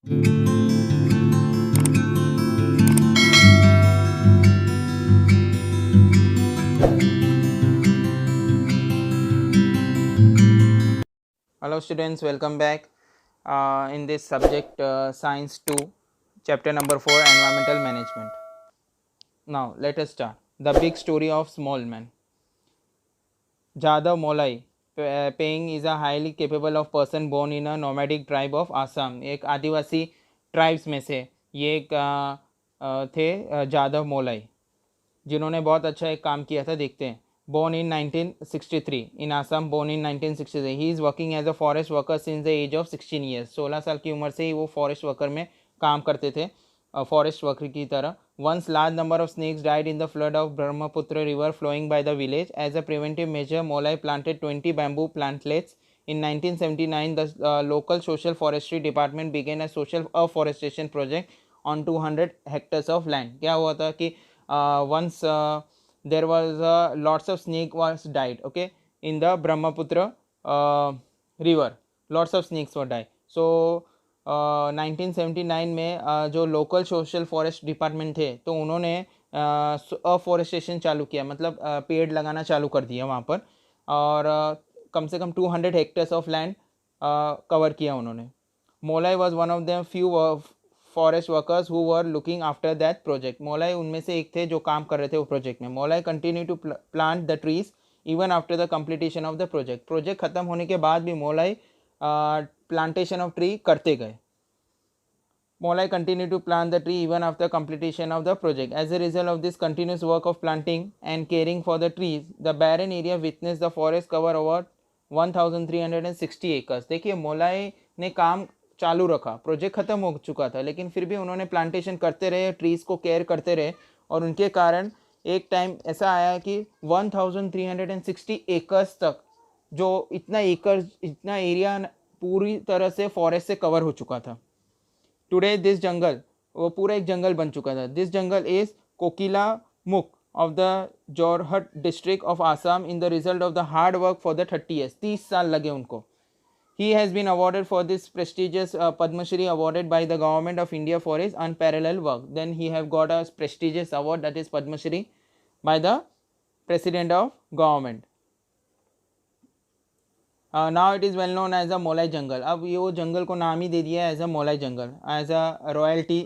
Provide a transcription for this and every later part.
Hello students, welcome back in this subject science 2 chapter number 4 environmental management. Now let us start the big story of small man. Jadav Molai Paying is a highly capable of person born in a nomadic tribe of Assam. एक आदिवासी tribes में से ये एक थे जादव मोलाई, जिन्होंने बहुत अच्छा एक काम किया था. देखते हैं. Born in 1963 in Assam, born in 1963. He is working as a forest worker since the age of 16 years. 16 साल की उम्र से ही वो फॉरेस्ट वर्कर में काम करते थे, फॉरेस्ट वर्कर की तरह. Once large number of snakes died in the flood of Brahmaputra river flowing by the village. As a preventive measure, Molai planted 20 bamboo plantlets. In 1979, the local social forestry department began a social afforestation project on 200 hectares of land. क्या हुआ था कि once there was lots of snake was died, okay, in the Brahmaputra river. Lots of snakes were died. So 1979 में जो local social forest department थे, तो उन्होंने afforestation चालू किया, मतलब पेड़ लगाना चालू कर दिया वहाँ पर. और कम से कम 200 हेक्टर्स ऑफ लैंड कवर किया उन्होंने. Molai was one of the few forest workers who were looking after that project. Molai उनमें से एक थे जो काम कर रहे थे वो प्रोजेक्ट में. Molai continue to plant the trees even after the completion of the project. Project खत्म होने के बाद भी मोलाई प्लांटेशन ऑफ ट्री करते गए. Molai continued to plant the tree even after completion of the project. As a result of this continuous work of planting and caring for the trees, the barren area witnessed the forest cover over 1360 acres. देखिए मोलाई ने काम चालू रखा, project खत्म हो चुका था, लेकिन फिर भी उन्होंने प्लांटेशन करते रहे, ट्रीज को केयर करते रहे, और उनके कारण एक टाइम ऐसा आया कि 1360 एकर्स तक, जो इतना एरिया पूरी तरह से फॉरेस्ट से कवर हो चुका था. टुडे दिस जंगल, वो पूरा एक जंगल बन चुका था. दिस जंगल इज कोकिला मुख of the Jorhat district of Assam in the result of the hard work for the 30 years. 30 साल लगे उनको. He has been awarded for this prestigious Padma Shri awarded by the government of India for his unparalleled work. Then he have got a prestigious award, that is Padma Shri, by the president of government. Now it is well known as a Molai jungle. अब ये वो जंगल को नाम ही दे दिया as a Molai jungle, as a royalty,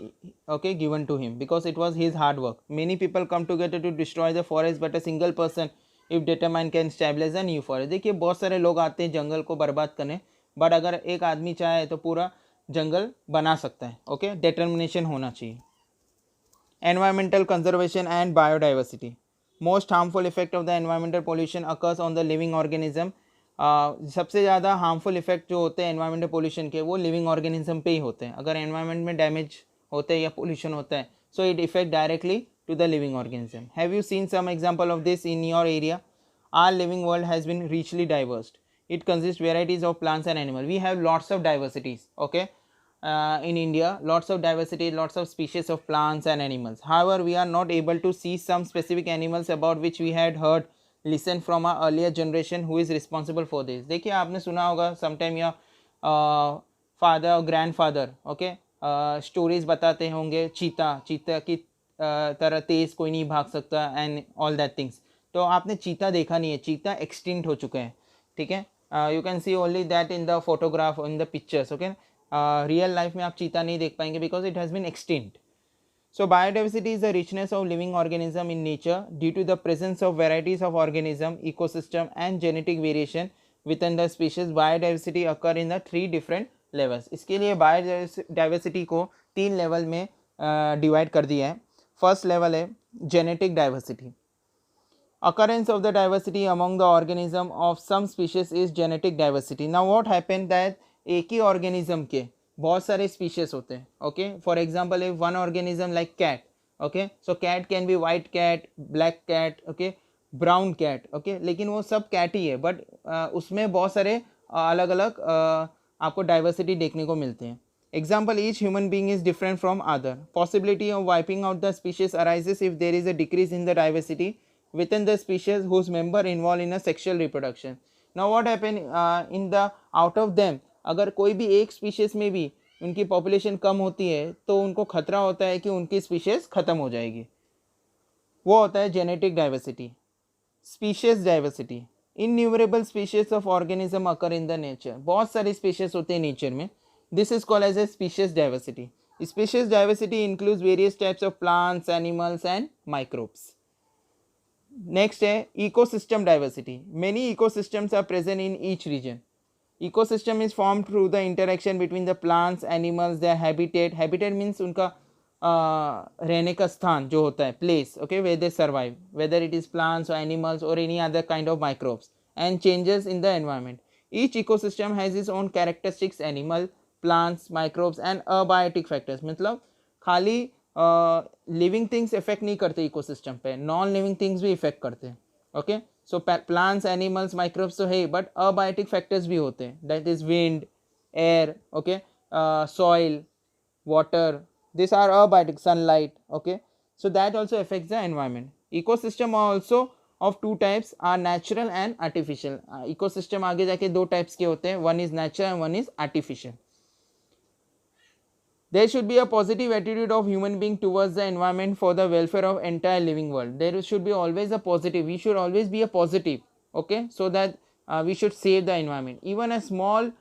okay, given to him because it was his hard work. Many people come together to destroy the forest, but a single person, if determined, can establish a new forest. देखिए बहुत सारे लोग आते हैं जंगल को बर्बाद करने, but अगर एक आदमी चाहे तो पूरा जंगल बना सकता है. ओके, डिटर्मिनेशन होना चाहिए. Environmental conservation and biodiversity. Most harmful effect of the environmental pollution occurs on the living organism. सबसे ज़्यादा हार्मफुल इफेक्ट जो होते हैं एनवायरमेंटल पोल्यूशन के, वो लिविंग ऑर्गेनिज्म पे ही होते हैं. अगर एनवायरनमेंट में डैमेज होते हैं या पोल्यूशन होता है, so it effect directly to the living organism. Have you seen some example of this in your area? Our living world has been richly diverse. It consists varieties of plants and animals. We have lots of diversities, okay, in India, lots of diversity, lots of species of plants and animals. However, we are not able to see some specific animals about which we had heard listen from our earlier generation who is responsible for this. देखिए आपने सुना होगा sometime या father और grand father, okay, stories बताते होंगे चीता की तरह तेज कोई नहीं भाग सकता एंड ऑल दैट थिंग्स. तो आपने चीता देखा नहीं है, चीता एक्सटिंक्ट हो चुके हैं. ठीक है, you can see only that in the photograph, in the pictures. Okay, real life में आप चीता नहीं देख पाएंगे because it has been extinct. So biodiversity is the richness of living organism in nature due to the presence of varieties of organism, ecosystem and genetic variation within the species. Biodiversity occur in the 3 different levels. इसके लिए biodiversity को 3 level में divide कर दिया है. First level है genetic diversity. Occurrence of the diversity among the organism of some species is genetic diversity. Now what happened that एक ही organism के बहुत सारे स्पीशीज होते हैं. Okay, for example if one organism like cat, okay, so cat can be white cat, black cat, okay, brown cat, okay, लेकिन वो सब cat ही है, बट उसमें बहुत सारे अलग अलग आपको डाइवर्सिटी देखने को मिलते हैं. Example, each human being is different from other. Possibility of wiping out the species arises if there is a decrease in the diversity within the species whose member involved in a sexual reproduction. Now what happen in the out of them, अगर कोई भी एक species में भी उनकी population कम होती है तो उनको खतरा होता है कि उनकी स्पीशीज़ ख़त्म हो जाएगी, वो होता है genetic diversity. Species diversity, innumerable species of organism occur in the nature. बहुत सारी स्पीशीज होते हैं नेचर में. This is called as a species diversity. Species diversity includes various types of plants, animals and microbes. Next है ecosystem diversity. Many ecosystems are present in each region. Ecosystem is form through the interaction between the plants, animals, their habitat. Habitat means उनका रहने का स्थान जो होता है, place, okay, where they survive, whether it is plants or animals or any other kind of microbes, and changes in the environment. Each ecosystem has its own characteristics, animal, plants, microbes and abiotic factors. मतलब खाली living things effect नहीं करते ecosystem पे, non living things भी effect करते हैं. Okay, so plants, animals, microbes तो है, बट अबायोटिक फैक्टर्स भी होते हैं. That is wind, air, okay, soil, water. These are abiotic, sunlight, okay, so that also affects the environment. Ecosystem are also of two types, are natural and artificial. Ecosystem आगे जाके दो types के होते हैं, one is natural and one is artificial. There should be a positive attitude of human being towards the environment for the welfare of entire living world. There should be always a positive, we should always be a positive, okay, so that we should save the environment. Even a small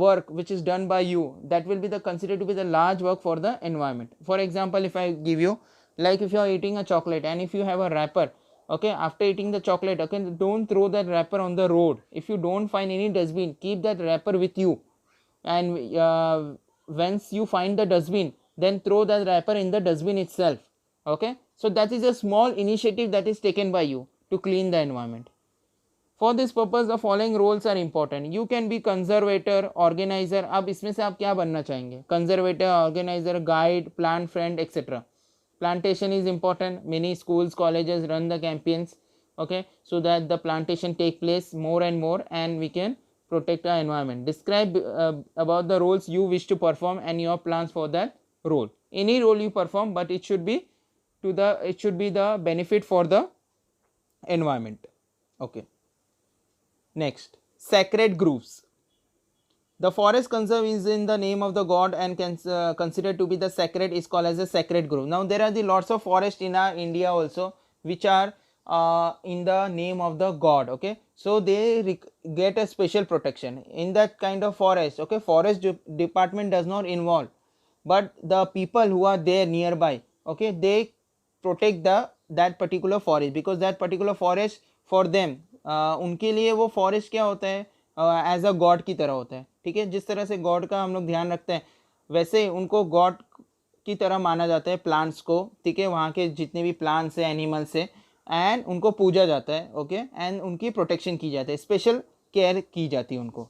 work which is done by you, that will be the considered to be the large work for the environment. For example, if I give you, like if you are eating a chocolate and if you have a wrapper, okay, after eating the chocolate, okay, don't throw that wrapper on the road. If you don't find any dustbin, keep that wrapper with you, and once you find the dustbin, then throw that wrapper in the dustbin itself. Okay, so that is a small initiative that is taken by you to clean the environment. For this purpose the following roles are important. You can be conservator, organizer. अब इसमें से आप क्या बनना चाहेंगे? Conservator, organizer, guide, plant friend, etc. Plantation is important. Many schools, colleges run the campaigns, okay, so that the plantation take place more and more and we can protect our environment. Describe about the roles you wish to perform and your plans for that role. Any role you perform, but it should be the benefit for the environment. Okay. Next, sacred groves. The forest conserve is in the name of the god and considered to be the sacred, is called as a sacred grove. Now there are the lots of forest in our India also which are in the name of the god, okay, so they get a special protection in that kind of forest. Okay, forest department does not involve, but the people who are there nearby, okay, they protect that particular forest, because that particular forest for them, उनके लिए वो forest क्या होता है, as a God की तरह होता है. ठीक है, जिस तरह से गॉड का हम लोग ध्यान रखते हैं वैसे उनको गॉड की तरह माना जाता है प्लांट्स को. ठीक है, वहाँ के जितने भी प्लांट्स हैं, एनिमल्स है, एंड उनको पूजा जाता है. ओके, एंड उनकी प्रोटेक्शन की जाती है, स्पेशल केयर की जाती है उनको.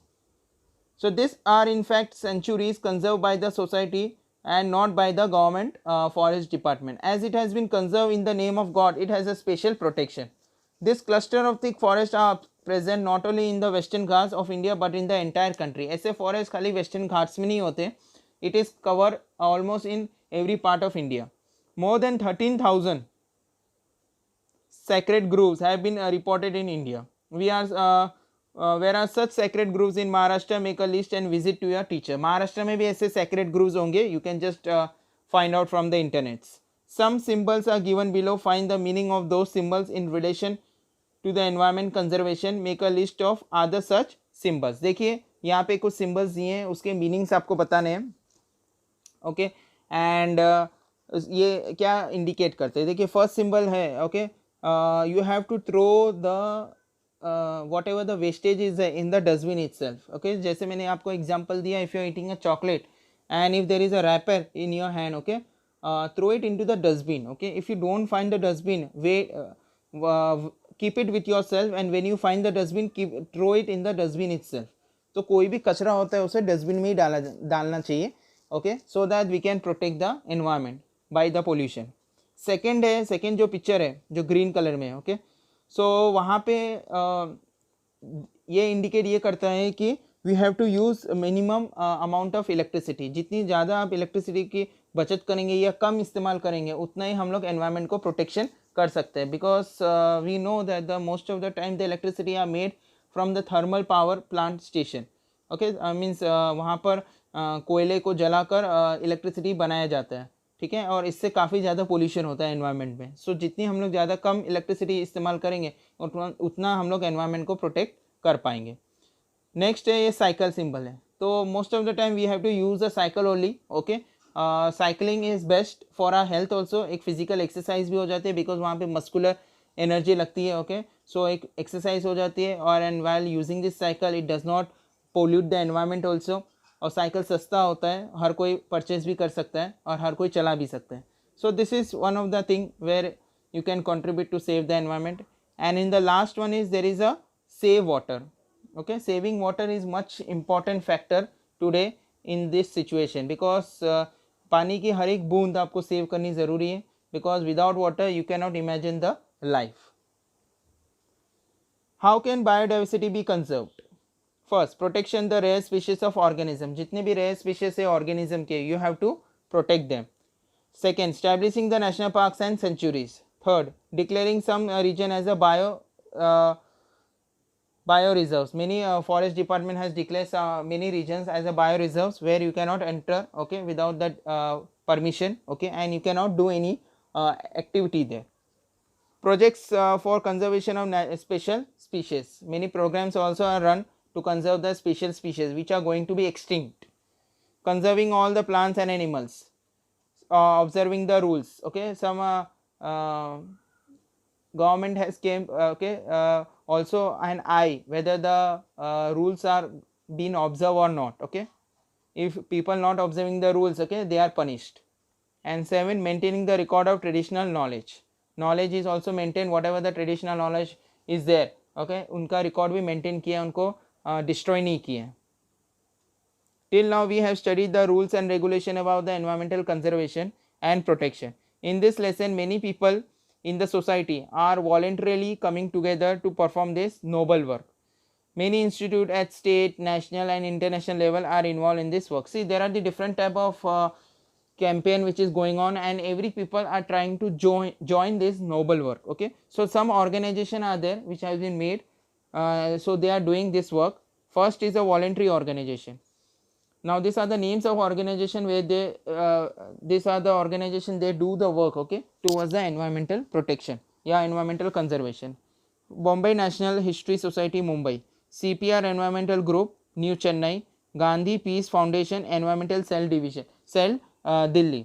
So this are in fact sanctuaries conserve by the society and not by the government forest department. As it has been conserved in the name of God, it has a special protection. This cluster of thick forests are present not only in the western Ghats of India but in the entire country. ऐसे forest खाली western Ghats में नहीं होते, it is covered almost in every part of India. More than 13,000 sacred groves have been reported in India. Whereas such sacred groves in Maharashtra, make a list and visit to your teacher. Maharashtra में भी ऐसे sacred groves होंगे, you can just find out from the internet. Some symbols are given below. Find the meaning of those symbols in relation to the environment conservation. Make a list of other such symbols. देखिए यहाँ पे कुछ symbols दिए हैं, उसके meanings आपको बताने हैं. ओके, एंड ये क्या इंडिकेट करते हैं? देखिए फर्स्ट सिंबल है, okay, you have to throw the whatever the wastage is in the dustbin itself. Okay, जैसे मैंने आपको एग्जांपल दिया, if you are eating a chocolate and if there is a wrapper in your hand, okay, throw it into the dustbin. Okay, if you don't find the dustbin, keep it with yourself, and when you find the dustbin, throw it in the dustbin itself. तो कोई भी कचरा होता है उसे dustbin में ही डालना चाहिए. Okay, so that we can protect the environment by the pollution. Second है, सेकेंड जो पिक्चर है जो ग्रीन कलर में है, ओके, सो वहाँ पे ये इंडिकेट ये करता है कि we have to use minimum amount of electricity. जितनी ज़्यादा आप इलेक्ट्रिसिटी की बचत करेंगे या कम इस्तेमाल करेंगे उतना ही हम लोग एनवायरनमेंट को प्रोटेक्शन कर सकते हैं. Because we know that the most of the time the electricity are made from the thermal power plant station. Okay, means वहाँ पर कोयले को जलाकर इलेक्ट्रिसिटी बनाया जाता है, ठीक है, और इससे काफ़ी ज़्यादा पोल्यूशन होता है एनवायरनमेंट में। सो जितनी हम लोग ज़्यादा कम इलेक्ट्रिसिटी इस्तेमाल करेंगे उतना हम लोग एनवायरनमेंट को प्रोटेक्ट कर पाएंगे। नेक्स्ट है ये साइकिल सिंबल है, तो most of the time we have to use a cycle only, okay. Cycling is best for our health also, एक फिजिकल एक्सरसाइज भी हो जाती है बिकॉज वहाँ पे मस्कुलर एनर्जी लगती है, ओके। सो एक एक्सरसाइज हो जाती है, और and while using this cycle it does not pollute the environment also, और साइकिल सस्ता होता है, हर कोई परचेज भी कर सकता है और हर कोई चला भी सकता है। So this is one of the thing where you can contribute to save the environment. And in the last one is there is a save water, okay. Saving water is much important factor today in this situation because पानी की हर एक बूंद आपको save करनी ज़रूरी है, because without water you cannot imagine the life. How can biodiversity be conserved? First, protection the rare species of organism, जितने भी rare species है organism के, you have to protect them. Second, establishing the national parks and sanctuaries. Third, declaring some region as a bioreserves. Many forest department has declared many regions as a bioreserves where you cannot enter, okay, without that permission, okay, and you cannot do any activity there. Projects for conservation of special species. Many programs also are run to conserve the special species which are going to be extinct. Conserving all the plants and animals. Observing the rules, okay. Some government has came, okay, also an eye whether the rules are being observed or not, okay. If people not observing the rules, okay, they are punished. And 7, maintaining the record of traditional knowledge. Knowledge is also maintained, whatever the traditional knowledge is there, okay, उनका record भी maintain किया, उनको destroy नहीं किया। Till now we have studied the rules and regulation about the environmental conservation and protection. In this lesson, many people in the society are voluntarily coming together to perform this noble work. Many institutes at state, national and international level are involved in this work. See, there are the different type of campaign which is going on, and every people are trying to join this noble work, okay. So some organization are there which has been made, so they are doing this work. First is a voluntary organization. Now these are the names of organization where they these are the organization they do the work, okay, towards the environmental protection, yeah, environmental conservation. Bombay National History Society Mumbai, CPR Environmental Group New Chennai, Gandhi Peace Foundation Environmental Cell Division Cell Delhi.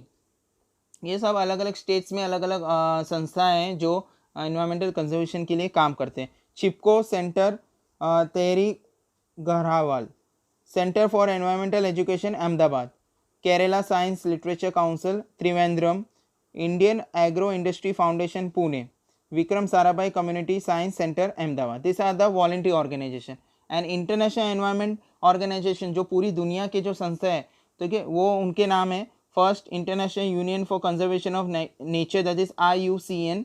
ये सब अलग अलग states में अलग अलग संस्थाएं हैं जो एनवायरमेंटल कंजर्वेशन के लिए काम करते हैं। Chipko centre Tehri Garhwal, centre for environmental education Ahmedabad, Kerala science literature council Trivandrum, Indian agro industry foundation Pune, Vikram Sarabhai community science centre Ahmedabad. This are the voluntary organisation. And international environment organisation जो पूरी दुनिया के जो संस्था है, ठीक है, वो उनके नाम है first international union for conservation of nature, that is IUCN,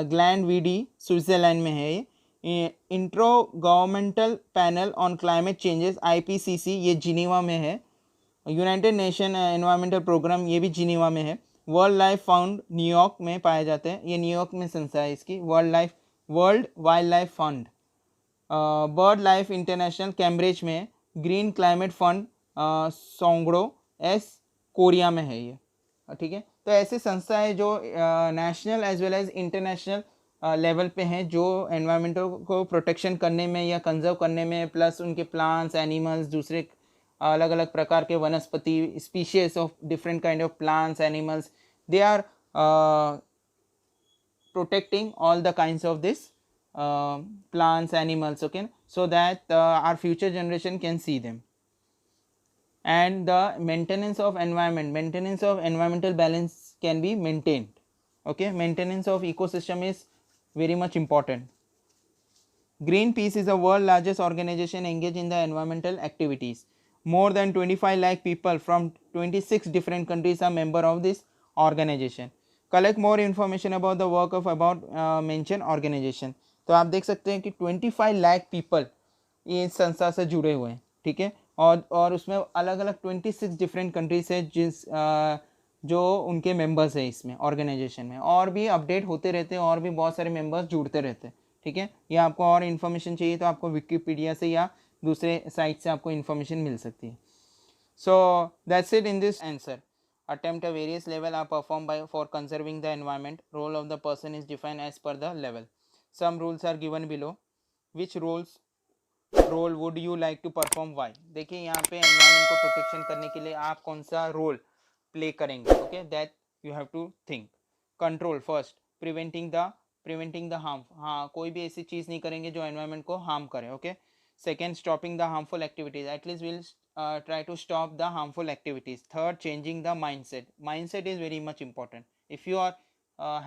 gland VD Switzerland में है ये। Intro governmental panel on climate changes IPCC, ये जिनीवा में है। यूनाइटेड नेशन एनवायरमेंटल प्रोग्राम, ये भी जिनीवा में है। वर्ल्ड लाइफ फाउंड न्यूयॉर्क में पाए जाते हैं, ये न्यूयॉर्क में संस्था है इसकी। World wild life fund, bird life international Cambridge में। ग्रीन क्लाइमेट फंड सोंगड़ो कोरिया में है ये, ठीक है। तो ऐसी संस्था है जो national as well as international level पे हैं, जो एनवायरमेंट को प्रोटेक्शन करने में या कंजर्व करने में, प्लस उनके प्लांट्स एनिमल्स, दूसरे अलग अलग प्रकार के वनस्पति species of different kind of plants animals, they are protecting all the kinds of this plants animals, okay, so that our future generation can see them. And the maintenance of environmental balance can be maintained, okay. Maintenance of ecosystem is very much important. Greenpeace is the world's largest organization engaged in the environmental activities. More than 25 lakh people from 26 different countries are member of this organization. Collect more information about the work of mentioned organization. तो आप देख सकते हैं कि 25 lakh people ये संस्था से जुड़े हुए हैं, ठीक है। और उसमें अलग अलग 26 डिफरेंट कंट्रीज है जो उनके मेंबर्स हैं इसमें ऑर्गेनाइजेशन में, और भी अपडेट होते रहते हैं, और भी बहुत सारे मेंबर्स जुड़ते रहते हैं, ठीक है। या आपको और इन्फॉर्मेशन चाहिए तो आपको विकिपीडिया से या दूसरे साइट से आपको इन्फॉर्मेशन मिल सकती है। So that's it in this answer. Attempt at various level are performed by for conserving the environment. Role of the person is defined as per the level. Some rules are given below. Which role would you like to perform why. देखिए यहाँ पे environment को protection करने के लिए आप कौन सा रोल प्ले करेंगे. Okay, that you have to think. Control first, preventing the harm. हाँ, कोई भी ऐसी चीज़ नहीं करेंगे जो एनवायरमेंट को हार्म करे. Okay. Second, stopping the harmful activities. At least will try to stop the harmful activities. Third, changing the mindset. Mindset is very much important. If you are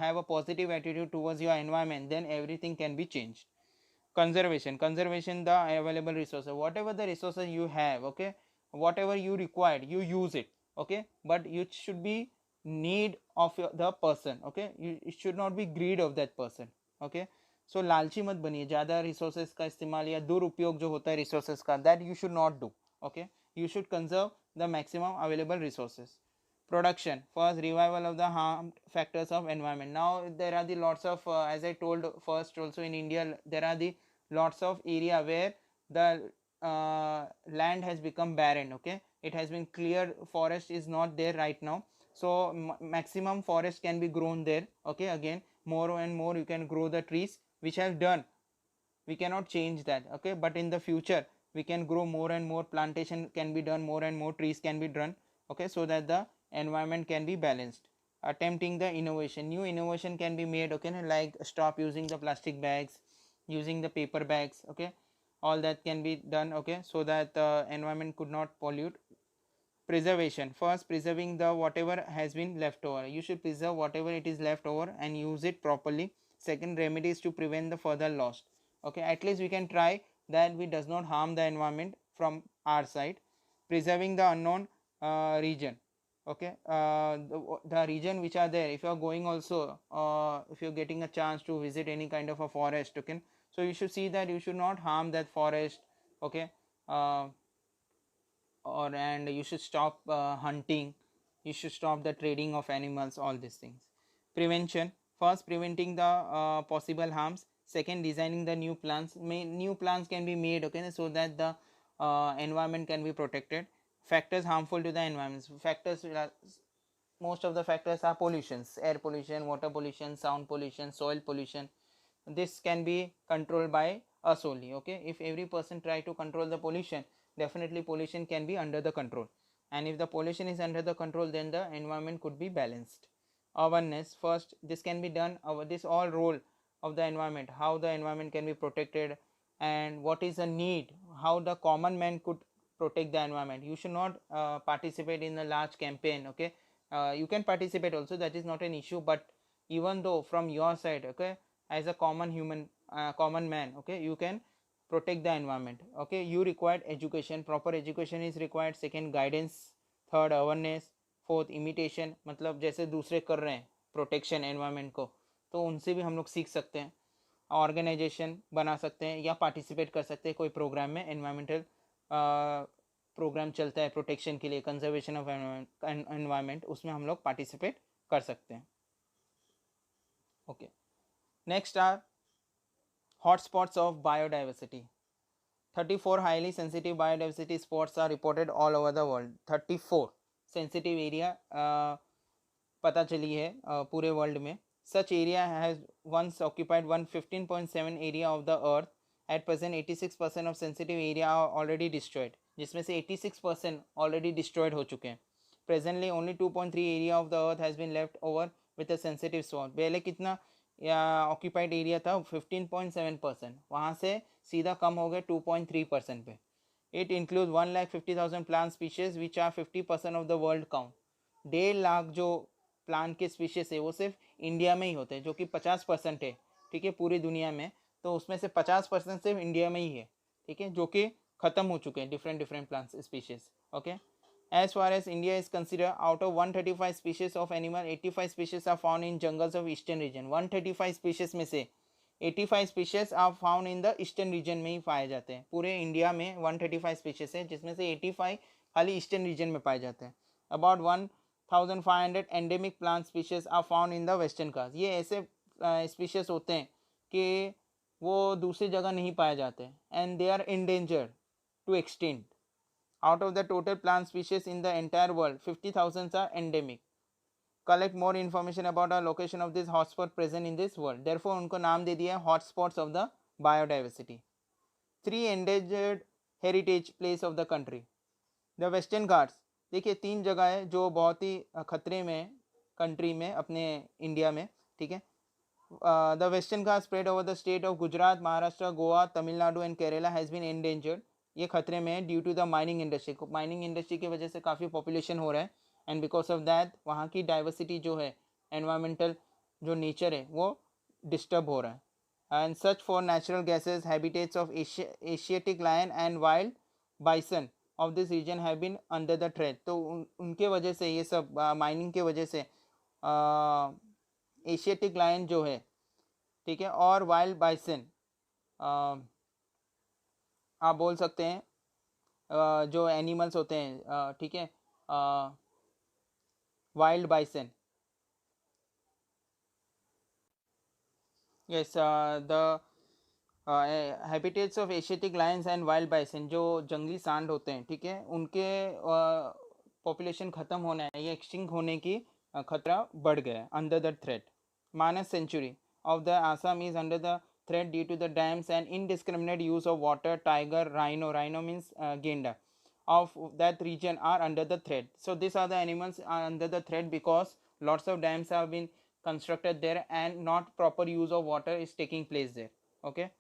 have a positive attitude towards your environment, then everything can be changed. Conservation the available resources, whatever the resources you have. Okay, whatever you required, you use it. Okay, but you should be need of the person. Okay, it should not be greed of that person. Okay, so लालची मत बनिए. ज़्यादा resources का इस्तेमाल या दुरुपयोग जो होता है रिसोर्सेज का, that you should not do. Okay, you should conserve the maximum available resources. Production first, revival of the harm factors of environment. Now there are the lots of as I told first also, in India there are the lots of area where the land has become barren. Okay, it has been cleared, forest is not there right now, so maximum forest can be grown there. Okay, again more and more you can grow the trees, which have done, we cannot change that. Okay, but in the future we can grow more and more, plantation can be done, more and more trees can be done. Okay, so that the environment can be balanced. Attempting the innovation, new innovation can be made. Okay, like stop using the plastic bags, using the paper bags. Okay, all that can be done. Okay, so that the environment could not pollute. Preservation first, preserving the whatever has been left over, you should preserve whatever it is left over and use it properly. Second, remedies to prevent the further loss. Okay, at least we can try that we does not harm the environment from our side. Preserving the unknown region. Okay, the region which are there, if you are going also, if you're getting a chance to visit any kind of a forest. Okay, so you should see that you should not harm that forest. Okay, or and you should stop hunting, you should stop the trading of animals, all these things. Prevention first, preventing the possible harms. Second, designing the new plants. New plants can be made. Okay, so that the environment can be protected. Factors harmful to the environment. Factors most of the factors are pollutions: air pollution, water pollution, sound pollution, soil pollution. This can be controlled by us only. Okay, if every person try to control the pollution, definitely pollution can be under the control, and if the pollution is under the control, then the environment could be balanced. Awareness first, this can be done, this all role of the environment, how the environment can be protected, and what is the need, how the common man could protect the environment. You should not participate in a large campaign. Okay, you can participate also, that is not an issue, but even though from your side, okay, as a common human, common man, okay, you can protect the environment. Okay, you required education, proper education is required. Second, guidance. Third, awareness. Fourth, imitation, मतलब जैसे दूसरे कर रहे हैं protection environment को, तो उनसे भी हम लोग सीख सकते हैं. ऑर्गेनाइजेशन बना सकते हैं या पार्टिसिपेट कर सकते हैं कोई प्रोग्राम में. एनवायरमेंटल प्रोग्राम चलता है प्रोटेक्शन के लिए, कंजर्वेशन ऑफ एनवायरनमेंट, उसमें हम लोग पार्टिसिपेट कर सकते हैं. Okay, next are hotspots of biodiversity. 34 highly sensitive biodiversity spots are reported all over the world. 34 sensitive area पता चली है पूरे वर्ल्ड में. Such area has once occupied 115.7 area of the earth. At present 86% of sensitive area are already destroyed, जिसमें से 86% already destroyed हो चुके हैं. Presently only 2.3 area of the earth has been left over with a sensitive spot. पहले कितना या occupied area था 15.7%, वहाँ से सीधा कम हो गए 2.3% पे. It include 1,50,000 plant species which are 50% of the world count. 1.5 lakh जो प्लांट के स्पीशीज है वो सिर्फ इंडिया में ही होते हैं, जो कि 50% है. ठीक है, पूरी दुनिया में, तो उसमें से 50% सिर्फ इंडिया में ही है. ठीक है, जो कि ख़त्म हो चुके हैं different plant species. Okay, as far as India is considered, out of 135 species of animal, 85 species are found in jungles of eastern region. 135 species में से 85 species are found in the eastern region में ही पाए जाते हैं. पूरे India में 135 species है, जिसमें से 85 खाली ईस्टर्न रीजन में पाए जाते हैं. About 1,500 endemic plant species are found in the western Ghats. ये ऐसे species होते हैं कि वो दूसरी जगह नहीं पाए जाते, and they are endangered to extinct. Out of the total plant species in the entire world, 50,000 are endemic. Collect more information about the location of this hotspot present in this world. Therefore उनको नाम दे दिया है hotspots of the biodiversity. 3 endangered heritage place of the country. The Western Ghats, देखिए 3 जगह है जो बहुत ही खतरे में कंट्री में अपने इंडिया में, ठीक है. The Western Ghats spread over the state of Gujarat, Maharashtra, Goa, Tamil Nadu and Kerala has been endangered. ये खतरे में है due to the mining industry. Mining industry की वजह से काफ़ी पॉपुलेशन हो रहा है एंड बिकॉज ऑफ दैट वहाँ की डाइवर्सिटी जो है, एनवायरमेंटल जो नेचर है वो डिस्टर्ब हो रहा है. And such for natural gases habitats of Asiatic lion and wild bison of this region have been under the threat. तो उनके वजह से ये सब माइनिंग के वजह से एशियाटिक लायन जो है, ठीक है, और वाइल्ड बाइसन आप बोल सकते हैं जो एनिमल्स होते हैं, ठीक है, wild bison. Yes, the habitats of Asiatic Lions and wild bison, जो जंगली सांड होते हैं, ठीक है, उनके पॉपुलेशन ख़त्म होना है, ये एक्सटिंक्ट होने की खतरा बढ़ गया है under the threat. Manas sanctuary of the Assam is under the threat due to the dams and indiscriminate use of water. Tiger, rhino means gainda of that region are under the threat. So these are the animals are under the threat because lots of dams have been constructed there and not proper use of water is taking place there. Okay.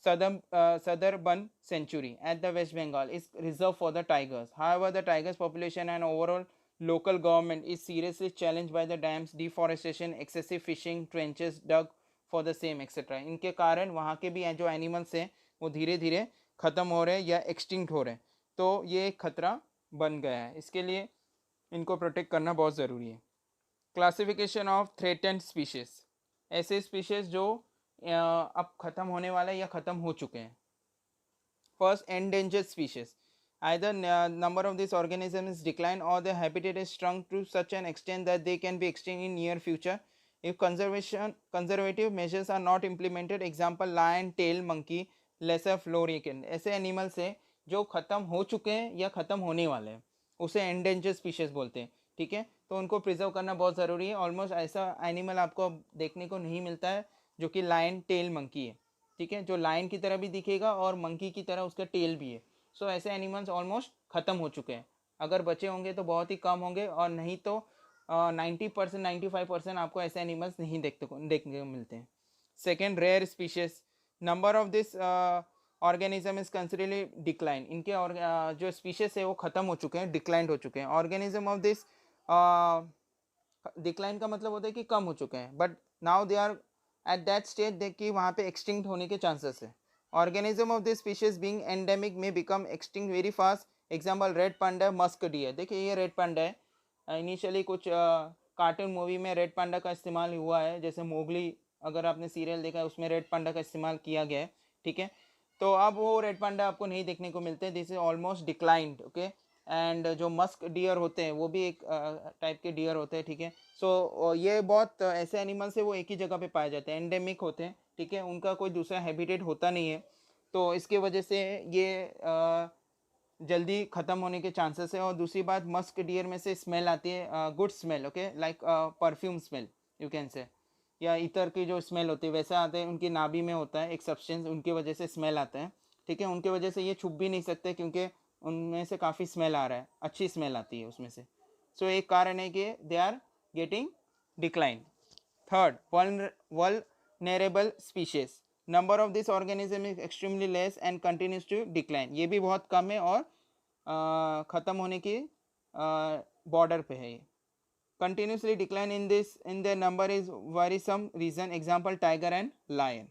Sundarban Sanctuary at the West Bengal is reserved for the tigers. However, the tigers population and overall local government is seriously challenged by the dams, deforestation, excessive fishing, trenches dug for the same etc. इनके कारण वहाँ के भी जो animals हैं वो धीरे धीरे ख़त्म हो रहे हैं या एक्सटिंक्ट हो रहे हैं. तो ये एक खतरा बन गया है, इसके लिए इनको प्रोटेक्ट करना बहुत ज़रूरी है. क्लासिफिकेशन ऑफ थ्रेटेंड स्पीशीज़, ऐसे स्पीशीज़ जो अब ख़त्म होने वाले या ख़त्म हो चुके हैं. First, endangered species. Either number of these organisms decline or their habitat is shrunk to such an extent that they can be extinct in near future if conservative measures are not implemented. Example, lion tail monkey, lesser florican. ऐसे animals हैं जो ख़त्म हो चुके हैं या ख़त्म होने वाले हैं, उसे एंडेंजर्ड स्पीशीज़ बोलते हैं. ठीक है, तो उनको प्रिजर्व करना बहुत ज़रूरी है. ऑलमोस्ट ऐसा एनिमल आपको देखने को नहीं मिलता है जो कि लायन टेल मंकी है. ठीक है, जो लायन की तरह भी दिखेगा और मंकी की तरह उसका टेल भी है. सो ऐसे एनिमल्स ऑलमोस्ट ख़त्म हो चुके हैं. अगर बचे होंगे तो बहुत ही कम होंगे और नहीं तो 90% 95% आपको ऐसे एनिमल्स नहीं देखने को मिलते हैं. Second, rare species. Number of this organism is considerably decline. इनके जो स्पीशीज है वो ख़त्म हो चुके हैं, डिक्लाइंड हो चुके हैं. ऑर्गेनिज्म ऑफ दिस डिक्लाइन का मतलब होता है कि कम हो चुके हैं, but now they are at that stage देख कि वहाँ पे एक्सटिंक्ट होने के चांसेस है. Organism of this species being endemic may become extinct very fast. Example, red panda, musk deer. देखिए ये रेड पांडा है. इनिशियली कुछ कार्टून मूवी में रेड पांडा का इस्तेमाल हुआ है, जैसे मोगली अगर आपने सीरियल देखा है उसमें रेड पांडा का इस्तेमाल किया गया है. ठीक है, तो अब वो रेड पांडा आपको नहीं देखने को मिलते. This is almost declined. Okay, and जो मस्क डियर होते हैं वो भी एक टाइप के डियर होते हैं. ठीक है, सो ये बहुत ऐसे एनिमल्स है वो एक ही जगह पे पाए जाते हैं, एंडेमिक होते हैं. ठीक है, उनका कोई दूसरा हैबिटेट होता नहीं है, तो इसके वजह से ये जल्दी ख़त्म होने के चांसेस है. और दूसरी बात, मस्क डियर में से स्मेल आती है, good smell. Okay, like perfume smell you can say, या इतर की जो स्मेल होती है वैसा आते हैं. उनकी नाभि में होता है एक सब्सटेंस, उनकी वजह से स्मेल आता है. ठीक है, उनके वजह से ये छुप भी नहीं सकते क्योंकि उनमें से काफ़ी स्मेल आ रहा है, अच्छी स्मेल आती है उसमें से. सो एक कारण है कि they are getting decline. Third, vulnerable species. Number of this organism is extremely less and continues to decline. ये भी बहुत कम है और ख़त्म होने की बॉर्डर पे है. ये continuously decline in their number is worrisome reason. Example, tiger and lion.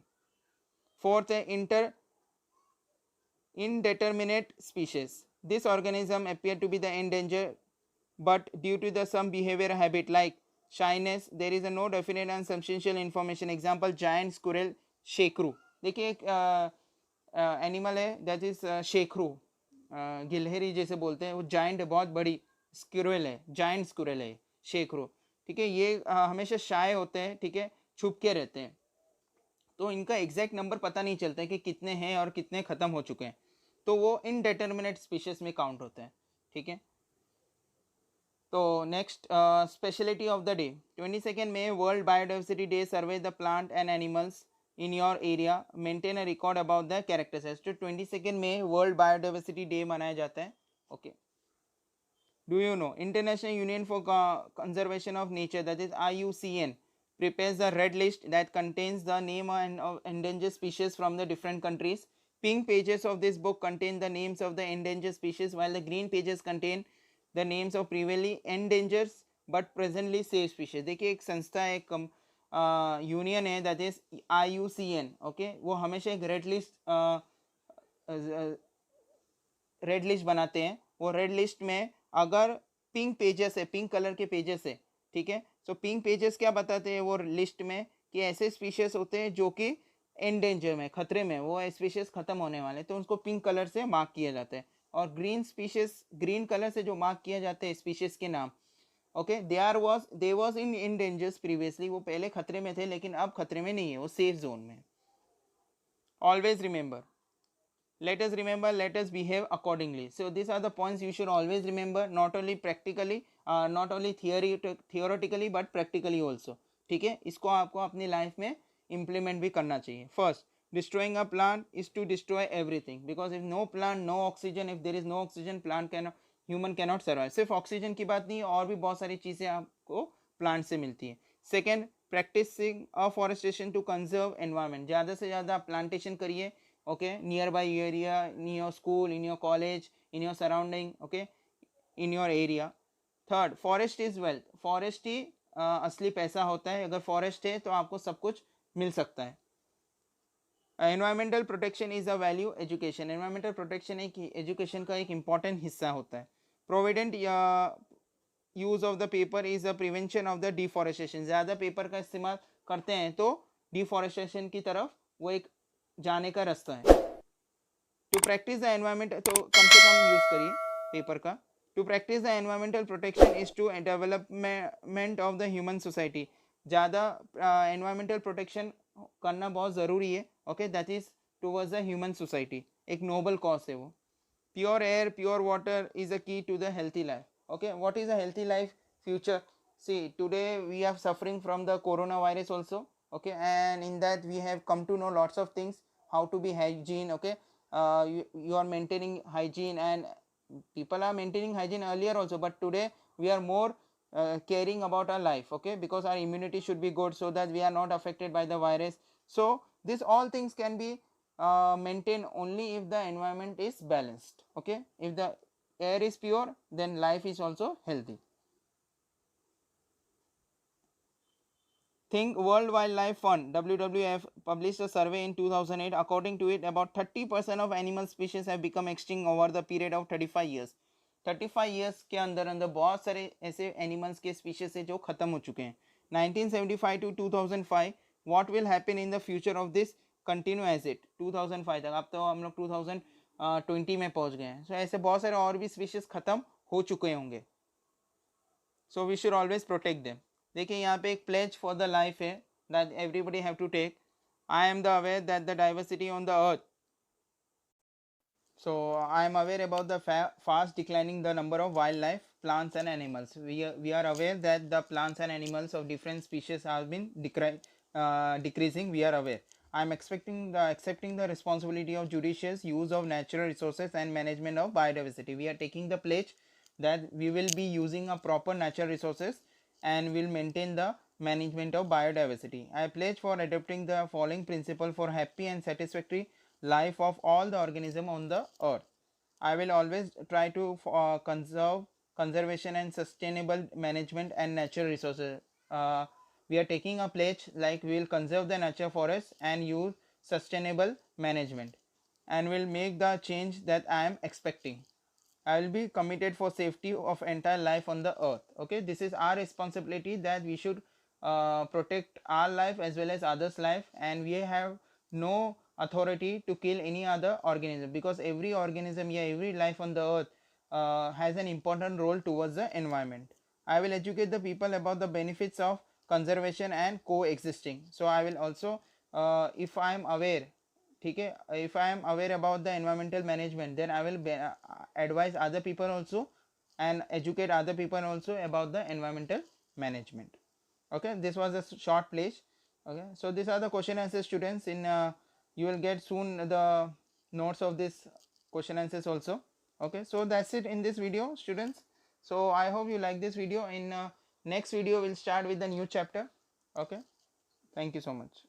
Fourth, indeterminate species. This organism appear to be the endangered, but due to the some behavior habit like shyness, there is no definite and substantial information. Example, giant squirrel, शेकरू. देखिए एक animal है that is शेकरू, गिलहरी जैसे बोलते हैं, वो giant बहुत बड़ी स्क्विरल है, जाइंट स्क्विरल है शेकरू. ठीक है, ये हमेशा शाय होते हैं. ठीक है, छुप के रहते हैं, तो इनका एग्जैक्ट नंबर पता नहीं चलता है कि कितने हैं और कितने ख़त्म हो चुके हैं. तो वो इनडेटर्मिनेट स्पीशीज में काउंट होते हैं, ठीक है। तो next speciality of the day, 22nd May world biodiversity day, survey the plant and animals in your area, maintain a record about the characters. तो 22nd May world biodiversity day मनाया जाता है, okay. Do you know International Union for Conservation of Nature, that is IUCN, prepares the red list that contains the name and of endangered species from the different countries. Pink pages of this book contain the names of the endangered species, while the green pages contain the names of previously endangered but presently safe species. देखिए एक संस्था है, एक union है, that is IUCN, okay. वो हमेशा एक red list बनाते हैं। वो रेड लिस्ट में अगर पिंक पेजेस है, पिंक कलर के पेजेस है, ठीक है। सो पिंक पेजेस क्या बताते हैं वो लिस्ट में, कि ऐसे स्पीशीज होते हैं जो कि एंडेंजर में, खतरे में, वो स्पीशीज खत्म होने वाले, तो उसको पिंक कलर से मार्क किया जाता है। और ग्रीन स्पीशीज, ग्रीन कलर से जो मार्क किया जाता है स्पीशीज के नाम, okay, they was in endangers previously, वो पहले खतरे में थे लेकिन अब खतरे में नहीं है, वो सेफ जोन में। Always remember, let us remember, let us behave accordingly. So these are the points you should always remember, not only practically, not only theoretically but practically also, ठीक है। इसको आपको अपनी लाइफ में implement भी करना चाहिए। First, destroying a plant is to destroy everything, because if no plant no oxygen, if there is no oxygen plant cannot, human cannot survive। सिर्फ ऑक्सीजन की बात नहीं है, और भी बहुत सारी चीज़ें आपको प्लांट से मिलती है। Second, practicing afforestation to conserve environment, ज़्यादा से ज़्यादा प्लांटेशन करिए, okay, nearby area, in your school, in your college, in your surrounding, okay, in your area. Third, forest is wealth, forest ही असली पैसा होता है। अगर फॉरेस्ट है तो आपको सब कुछ मिल सकता है। Environmental protection is a value education, environmental protection एक एजुकेशन का एक इंपॉर्टेंट हिस्सा होता है। Provident use of the paper is a prevention of the deforestation, ज़्यादा पेपर का इस्तेमाल करते हैं तो डिफॉरेस्टेशन की तरफ वो एक जाने का रास्ता है। टू प्रैक्टिस द एनवायरमेंट, तो कम से कम यूज करिए पेपर का। To practice the environmental protection is to development of the human society, ज़्यादा एनवायरमेंटल प्रोटेक्शन करना बहुत ज़रूरी है, okay, that is towards the human society, एक नोबल कॉज है वो। Pure air, pure water is a key to the healthy life, okay. What is a healthy life future? See today we are suffering from the corona virus also, okay, and in that we have come to know lots of things, how to be hygiene, okay. You are maintaining hygiene, and people are maintaining hygiene earlier also, but today we are more caring about our life, okay, because our immunity should be good so that we are not affected by the virus. So this all things can be maintained only if the environment is balanced, okay. If the air is pure, then life is also healthy. Think World Wildlife Fund WWF published a survey in 2008. According to it, about 30% of animal species have become extinct over the period of 35 years. 35 years के अंदर अंदर बहुत सारे ऐसे animals के species है जो खत्म हो चुके हैं। 1975 to 2005, what will happen in the future of this continue as it? 2005 तक, अब तो हम लोग 2020 में पहुंच गए हैं। So ऐसे बहुत सारे और भी स्पीशीज खत्म हो चुके होंगे। So we should always protect them. देखिए यहाँ पे एक प्लेज फॉर द लाइफ है that everybody have to take. I am the aware that the diversity on the earth, so I am aware about the fast declining the number of wildlife, plants and animals. We are aware that the plants and animals of different species have been decreasing. We are aware. I am accepting the responsibility of judicious use of natural resources and management of biodiversity. We are taking the pledge that we will be using a proper natural resources and will maintain the management of biodiversity. I pledge for adopting the following principle for happy and satisfactory life of all the organism on the earth. I will always try to conservation and sustainable management and natural resources. We are taking a pledge like we will conserve the nature forests and use sustainable management, and will make the change that I am expecting. I will be committed for safety of entire life on the earth. Okay, this is our responsibility that we should protect our life as well as others' life, and we have no authority to kill any other organism, because every organism, yeah, every life on the earth has an important role towards the environment. I will educate the people about the benefits of conservation and coexisting. So I will also, if I am aware, ठीक है. If I am aware about the environmental management, then I will advise other people also and educate other people also about the environmental management. Okay, this was a short pledge. Okay, so these are the question answers, students. In you will get soon the notes of this question answers also. Okay, so that's it in this video, students. So I hope you like this video. In next video we'll start with the new chapter. Okay, thank you so much.